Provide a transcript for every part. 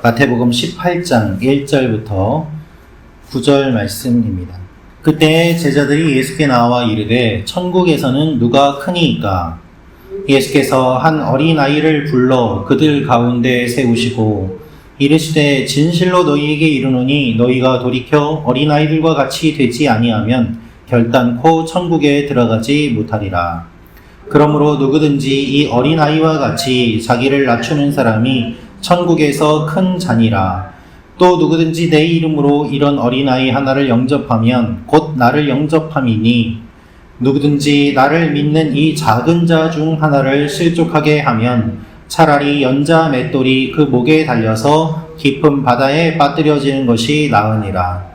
마태복음 18장 1절부터 9절 말씀입니다. 그때 제자들이 예수께 나와 이르되 천국에서는 누가 크니이까? 예수께서 한 어린아이를 불러 그들 가운데 세우시고 이르시되 진실로 너희에게 이르노니 너희가 돌이켜 어린아이들과 같이 되지 아니하면 결단코 천국에 들어가지 못하리라. 그러므로 누구든지 이 어린아이와 같이 자기를 낮추는 사람이 천국에서 큰 자니라. 또 누구든지 내 이름으로 이런 어린아이 하나를 영접하면 곧 나를 영접함이니 누구든지 나를 믿는 이 작은 자 중 하나를 실족하게 하면 차라리 연자 맷돌이 그 목에 달려서 깊은 바다에 빠뜨려지는 것이 나으니라.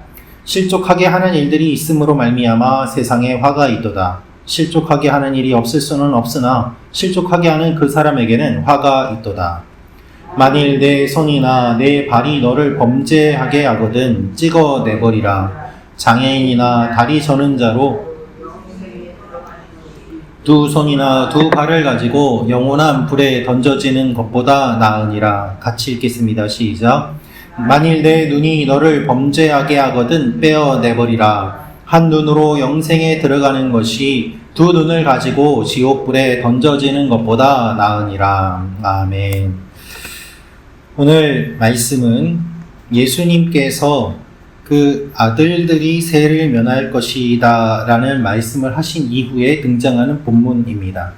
실족하게 하는 일들이 있음으로 말미암아 세상에 화가 있도다. 실족하게 하는 일이 없을 수는 없으나 실족하게 하는 그 사람에게는 화가 있도다. 만일 내 손이나 내 발이 너를 범죄하게 하거든 찍어내버리라. 장애인이나 다리 저는 자로 두 손이나 두 발을 가지고 영원한 불에 던져지는 것보다 나으니라. 같이 읽겠습니다. 시작. 만일 내 눈이 너를 범죄하게 하거든 빼어내버리라. 한 눈으로 영생에 들어가는 것이 두 눈을 가지고 지옥불에 던져지는 것보다 나으니라. 아멘. 오늘 말씀은 예수님께서 그 아들들이 세를 면할 것이다 라는 말씀을 하신 이후에 등장하는 본문입니다.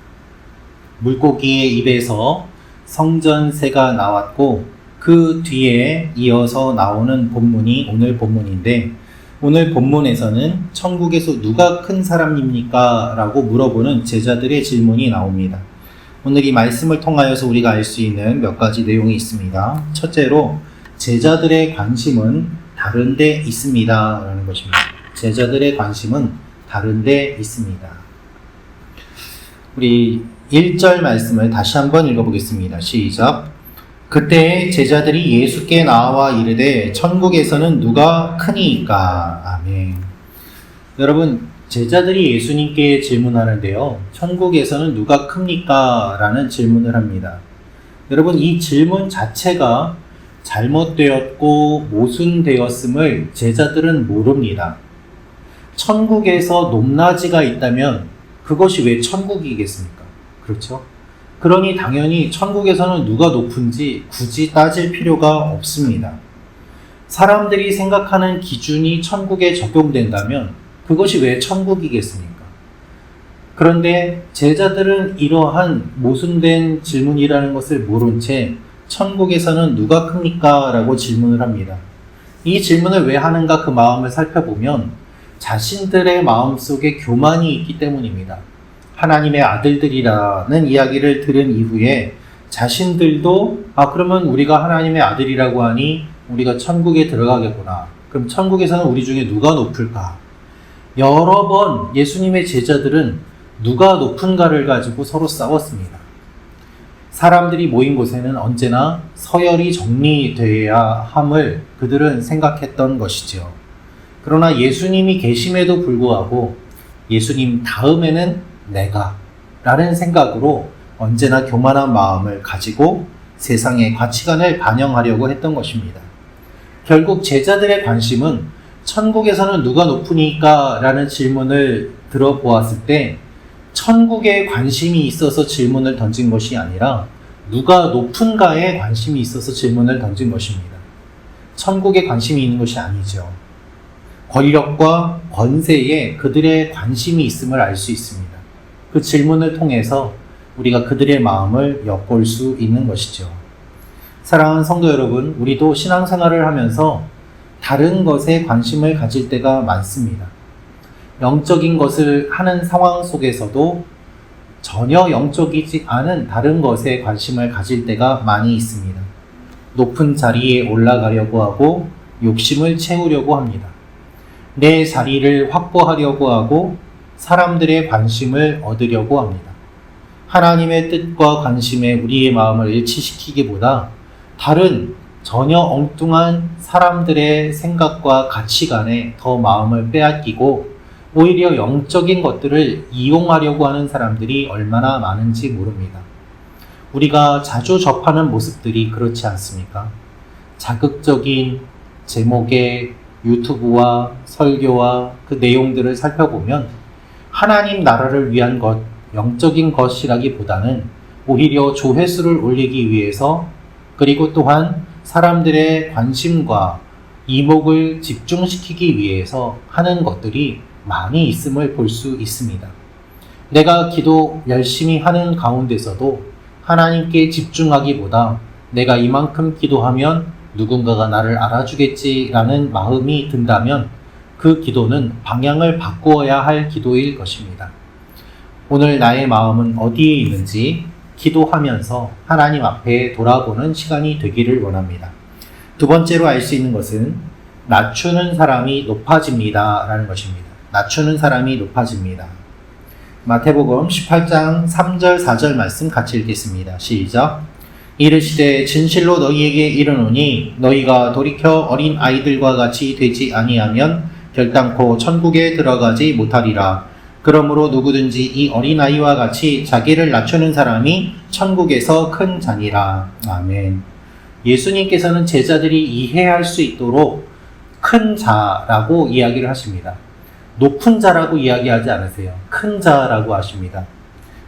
물고기의 입에서 성전새가 나왔고 그 뒤에 이어서 나오는 본문이 오늘 본문인데, 오늘 본문에서는 천국에서 누가 큰 사람입니까? 라고 물어보는 제자들의 질문이 나옵니다. 오늘 이 말씀을 통하여서 우리가 알 수 있는 몇 가지 내용이 있습니다. 첫째로 제자들의 관심은 다른 데 있습니다 라는 것입니다. 제자들의 관심은 다른 데 있습니다. 우리 1절 말씀을 다시 한번 읽어보겠습니다. 시작. 그때 제자들이 예수께 나와 이르되 천국에서는 누가 크니이까? 아멘. 여러분, 제자들이 예수님께 질문하는데요, 천국에서는 누가 큽니까? 라는 질문을 합니다. 여러분, 이 질문 자체가 잘못되었고 모순되었음을 제자들은 모릅니다. 천국에서 높낮이가 있다면 그것이 왜 천국이겠습니까? 그렇죠? 그러니 당연히 천국에서는 누가 높은지 굳이 따질 필요가 없습니다. 사람들이 생각하는 기준이 천국에 적용된다면 그것이 왜 천국이겠습니까? 그런데 제자들은 이러한 모순된 질문이라는 것을 모른 채 천국에서는 누가 큽니까? 라고 질문을 합니다. 이 질문을 왜 하는가 그 마음을 살펴보면 자신들의 마음속에 교만이 있기 때문입니다. 하나님의 아들들이라는 이야기를 들은 이후에 자신들도 그러면 우리가 하나님의 아들이라고 하니 우리가 천국에 들어가겠구나. 그럼 천국에서는 우리 중에 누가 높을까? 여러 번 예수님의 제자들은 누가 높은가를 가지고 서로 싸웠습니다. 사람들이 모인 곳에는 언제나 서열이 정리되어야 함을 그들은 생각했던 것이죠. 그러나 예수님이 계심에도 불구하고 예수님 다음에는 내가 라는 생각으로 언제나 교만한 마음을 가지고 세상의 가치관을 반영하려고 했던 것입니다. 결국 제자들의 관심은 천국에서는 누가 높으니까? 라는 질문을 들어보았을 때 천국에 관심이 있어서 질문을 던진 것이 아니라 누가 높은가에 관심이 있어서 질문을 던진 것입니다. 천국에 관심이 있는 것이 아니죠. 권력과 권세에 그들의 관심이 있음을 알 수 있습니다. 그 질문을 통해서 우리가 그들의 마음을 엿볼 수 있는 것이죠. 사랑하는 성도 여러분, 우리도 신앙생활을 하면서 다른 것에 관심을 가질 때가 많습니다. 영적인 것을 하는 상황 속에서도 전혀 영적이지 않은 다른 것에 관심을 가질 때가 많이 있습니다. 높은 자리에 올라가려고 하고 욕심을 채우려고 합니다. 내 자리를 확보하려고 하고 사람들의 관심을 얻으려고 합니다. 하나님의 뜻과 관심에 우리의 마음을 일치시키기보다 다른 전혀 엉뚱한 사람들의 생각과 가치관에 더 마음을 빼앗기고 오히려 영적인 것들을 이용하려고 하는 사람들이 얼마나 많은지 모릅니다. 우리가 자주 접하는 모습들이 그렇지 않습니까? 자극적인 제목의 유튜브와 설교와 그 내용들을 살펴보면 하나님 나라를 위한 것, 영적인 것이라기보다는 오히려 조회수를 올리기 위해서 그리고 또한 사람들의 관심과 이목을 집중시키기 위해서 하는 것들이 많이 있음을 볼 수 있습니다. 내가 기도 열심히 하는 가운데서도 하나님께 집중하기보다 내가 이만큼 기도하면 누군가가 나를 알아주겠지라는 마음이 든다면 그 기도는 방향을 바꾸어야 할 기도일 것입니다. 오늘 나의 마음은 어디에 있는지 기도하면서 하나님 앞에 돌아보는 시간이 되기를 원합니다. 두 번째로 알 수 있는 것은 낮추는 사람이 높아집니다 라는 것입니다. 낮추는 사람이 높아집니다. 마태복음 18장 3절 4절 말씀 같이 읽겠습니다. 시작. 이르시되 진실로 너희에게 이르노니 너희가 돌이켜 어린 아이들과 같이 되지 아니하면 결단코 천국에 들어가지 못하리라. 그러므로 누구든지 이 어린아이와 같이 자기를 낮추는 사람이 천국에서 큰 자니라. 아멘. 예수님께서는 제자들이 이해할 수 있도록 큰 자라고 이야기를 하십니다. 높은 자라고 이야기하지 않으세요. 큰 자라고 하십니다.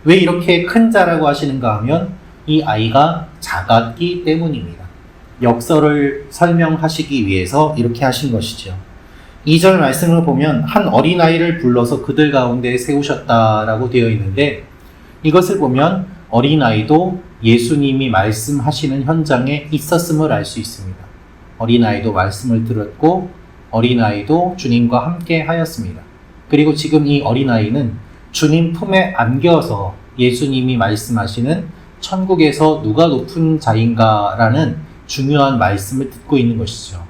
왜 이렇게 큰 자라고 하시는가 하면 이 아이가 작았기 때문입니다. 역설을 설명하시기 위해서 이렇게 하신 것이죠. 2절 말씀을 보면 한 어린아이를 불러서 그들 가운데 세우셨다라고 되어 있는데 이것을 보면 어린아이도 예수님이 말씀하시는 현장에 있었음을 알 수 있습니다. 어린아이도 말씀을 들었고 어린아이도 주님과 함께 하였습니다. 그리고 지금 이 어린아이는 주님 품에 안겨서 예수님이 말씀하시는 천국에서 누가 높은 자인가라는 중요한 말씀을 듣고 있는 것이죠.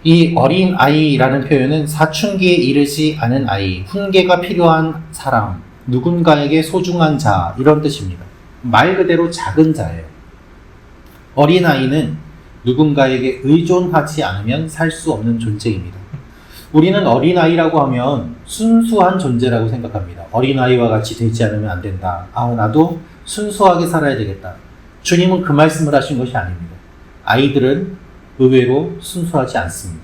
이 어린아이라는 표현은 사춘기에 이르지 않은 아이, 훈계가 필요한 사람, 누군가에게 소중한 자 이런 뜻입니다. 말 그대로 작은 자예요. 어린아이는 누군가에게 의존하지 않으면 살 수 없는 존재입니다. 우리는 어린아이라고 하면 순수한 존재라고 생각합니다. 어린아이와 같이 되지 않으면 안 된다. 나도 순수하게 살아야 되겠다. 주님은 그 말씀을 하신 것이 아닙니다. 아이들은 의외로 순수하지 않습니다.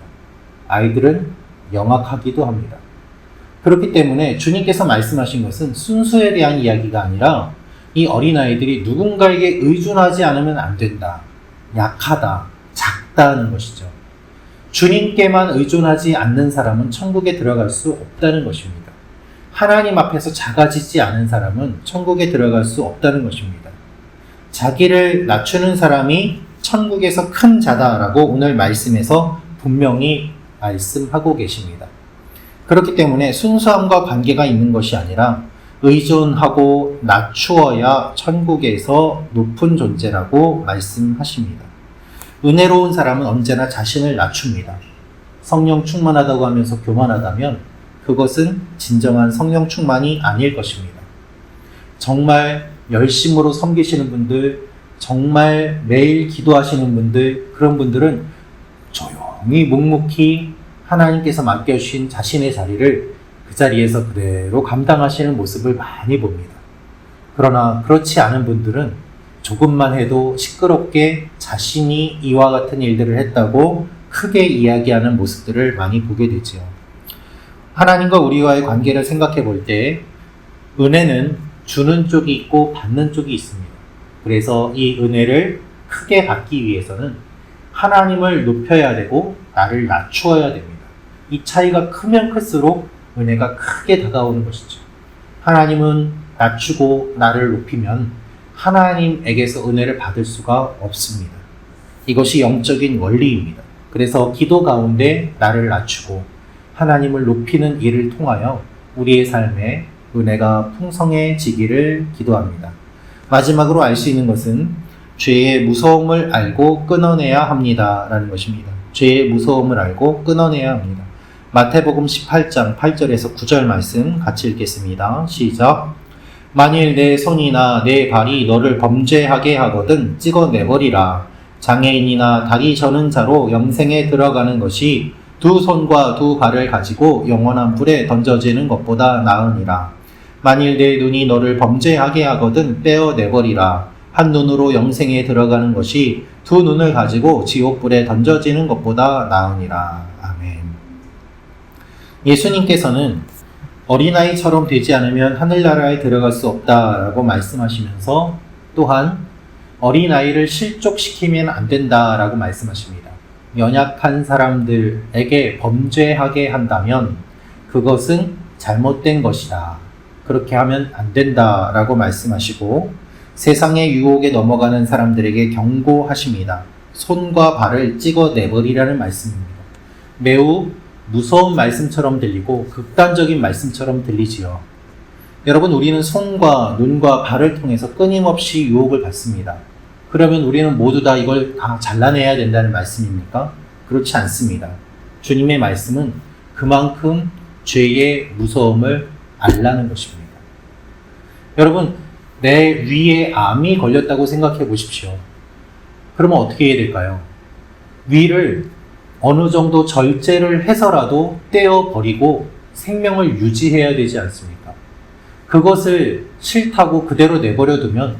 아이들은 영악하기도 합니다. 그렇기 때문에 주님께서 말씀하신 것은 순수에 대한 이야기가 아니라 이 어린아이들이 누군가에게 의존하지 않으면 안 된다. 약하다, 작다는 것이죠. 주님께만 의존하지 않는 사람은 천국에 들어갈 수 없다는 것입니다. 하나님 앞에서 작아지지 않은 사람은 천국에 들어갈 수 없다는 것입니다. 자기를 낮추는 사람이 천국에서 큰 자다라고 오늘 말씀에서 분명히 말씀하고 계십니다. 그렇기 때문에 순수함과 관계가 있는 것이 아니라 의존하고 낮추어야 천국에서 높은 존재라고 말씀하십니다. 은혜로운 사람은 언제나 자신을 낮춥니다. 성령 충만하다고 하면서 교만하다면 그것은 진정한 성령 충만이 아닐 것입니다. 정말 열심으로 섬기시는 분들, 정말 매일 기도하시는 분들, 그런 분들은 조용히 묵묵히 하나님께서 맡겨주신 자신의 자리를 그 자리에서 그대로 감당하시는 모습을 많이 봅니다. 그러나 그렇지 않은 분들은 조금만 해도 시끄럽게 자신이 이와 같은 일들을 했다고 크게 이야기하는 모습들을 많이 보게 되죠. 하나님과 우리와의 관계를 생각해 볼 때 은혜는 주는 쪽이 있고 받는 쪽이 있습니다. 그래서 이 은혜를 크게 받기 위해서는 하나님을 높여야 되고 나를 낮추어야 됩니다. 이 차이가 크면 클수록 은혜가 크게 다가오는 것이죠. 하나님은 낮추고 나를 높이면 하나님에게서 은혜를 받을 수가 없습니다. 이것이 영적인 원리입니다. 그래서 기도 가운데 나를 낮추고 하나님을 높이는 일을 통하여 우리의 삶에 은혜가 풍성해지기를 기도합니다. 마지막으로 알 수 있는 것은 죄의 무서움을 알고 끊어내야 합니다 라는 것입니다. 죄의 무서움을 알고 끊어내야 합니다. 마태복음 18장 8절에서 9절 말씀 같이 읽겠습니다. 시작. 만일 내 손이나 내 발이 너를 범죄하게 하거든 찍어내버리라. 장애인이나 다리 저는 자로 영생에 들어가는 것이 두 손과 두 발을 가지고 영원한 불에 던져지는 것보다 나으니라. 만일 내 눈이 너를 범죄하게 하거든 떼어내버리라. 한 눈으로 영생에 들어가는 것이 두 눈을 가지고 지옥불에 던져지는 것보다 나으니라. 아멘. 예수님께서는 어린아이처럼 되지 않으면 하늘나라에 들어갈 수 없다라고 말씀하시면서 또한 어린아이를 실족시키면 안 된다라고 말씀하십니다. 연약한 사람들에게 범죄하게 한다면 그것은 잘못된 것이다. 그렇게 하면 안 된다라고 말씀하시고 세상의 유혹에 넘어가는 사람들에게 경고하십니다. 손과 발을 찍어내버리라는 말씀입니다. 매우 무서운 말씀처럼 들리고 극단적인 말씀처럼 들리지요. 여러분, 우리는 손과 눈과 발을 통해서 끊임없이 유혹을 받습니다. 그러면 우리는 모두 다 이걸 다 잘라내야 된다는 말씀입니까? 그렇지 않습니다. 주님의 말씀은 그만큼 죄의 무서움을 알라는 것입니다. 여러분, 내 위에 암이 걸렸다고 생각해 보십시오. 그러면 어떻게 해야 될까요? 위를 어느 정도 절제를 해서라도 떼어버리고 생명을 유지해야 되지 않습니까? 그것을 싫다고 그대로 내버려 두면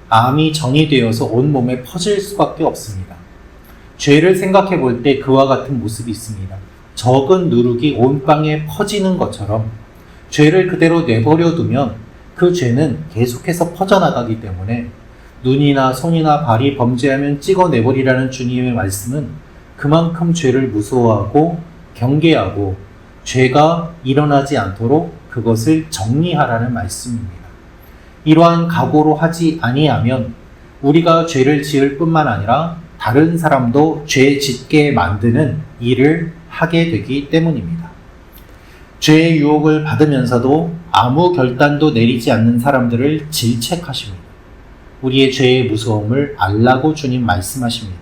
암이 정이되어서 온몸에 퍼질 수밖에 없습니다. 죄를 생각해 볼 때 그와 같은 모습이 있습니다. 적은 누룩이 온 땅에 퍼지는 것처럼 죄를 그대로 내버려 두면 그 죄는 계속해서 퍼져나가기 때문에 눈이나 손이나 발이 범죄하면 찍어내버리라는 주님의 말씀은 그만큼 죄를 무서워하고 경계하고 죄가 일어나지 않도록 그것을 정리하라는 말씀입니다. 이러한 각오로 하지 아니하면 우리가 죄를 지을 뿐만 아니라 다른 사람도 죄 짓게 만드는 일을 하게 되기 때문입니다. 죄의 유혹을 받으면서도 아무 결단도 내리지 않는 사람들을 질책하십니다. 우리의 죄의 무서움을 알라고 주님 말씀하십니다.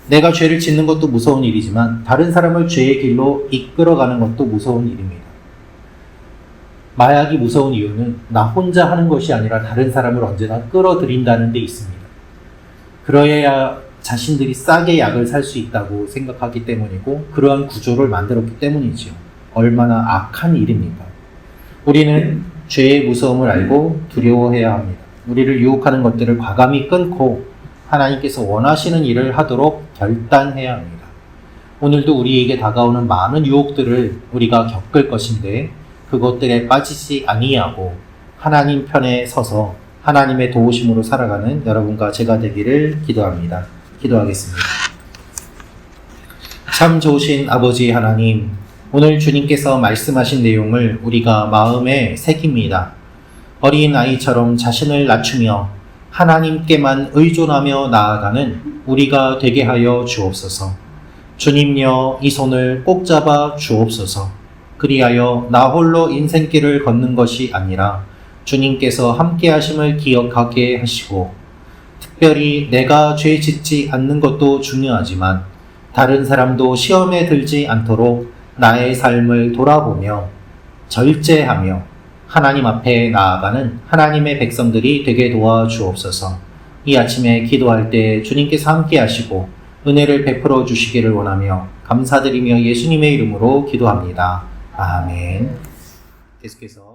내가 죄를 짓는 것도 무서운 일이지만 다른 사람을 죄의 길로 이끌어가는 것도 무서운 일입니다. 마약이 무서운 이유는 나 혼자 하는 것이 아니라 다른 사람을 언제나 끌어들인다는 데 있습니다. 그러해야 자신들이 싸게 약을 살 수 있다고 생각하기 때문이고 그러한 구조를 만들었기 때문이지요. 얼마나 악한 일입니까? 우리는 죄의 무서움을 알고 두려워해야 합니다. 우리를 유혹하는 것들을 과감히 끊고 하나님께서 원하시는 일을 하도록 결단해야 합니다. 오늘도 우리에게 다가오는 많은 유혹들을 우리가 겪을 것인데 그것들에 빠지지 아니하고 하나님 편에 서서 하나님의 도우심으로 살아가는 여러분과 제가 되기를 기도합니다. 기도하겠습니다. 참 좋으신 아버지 하나님, 오늘 주님께서 말씀하신 내용을 우리가 마음에 새깁니다. 어린 아이처럼 자신을 낮추며 하나님께만 의존하며 나아가는 우리가 되게 하여 주옵소서. 주님여, 이 손을 꼭 잡아 주옵소서. 그리하여 나 홀로 인생길을 걷는 것이 아니라 주님께서 함께 하심을 기억하게 하시고 특별히 내가 죄 짓지 않는 것도 중요하지만 다른 사람도 시험에 들지 않도록 나의 삶을 돌아보며 절제하며 하나님 앞에 나아가는 하나님의 백성들이 되게 도와주옵소서. 이 아침에 기도할 때 주님께서 함께 하시고 은혜를 베풀어 주시기를 원하며 감사드리며 예수님의 이름으로 기도합니다. 아멘. 계속해서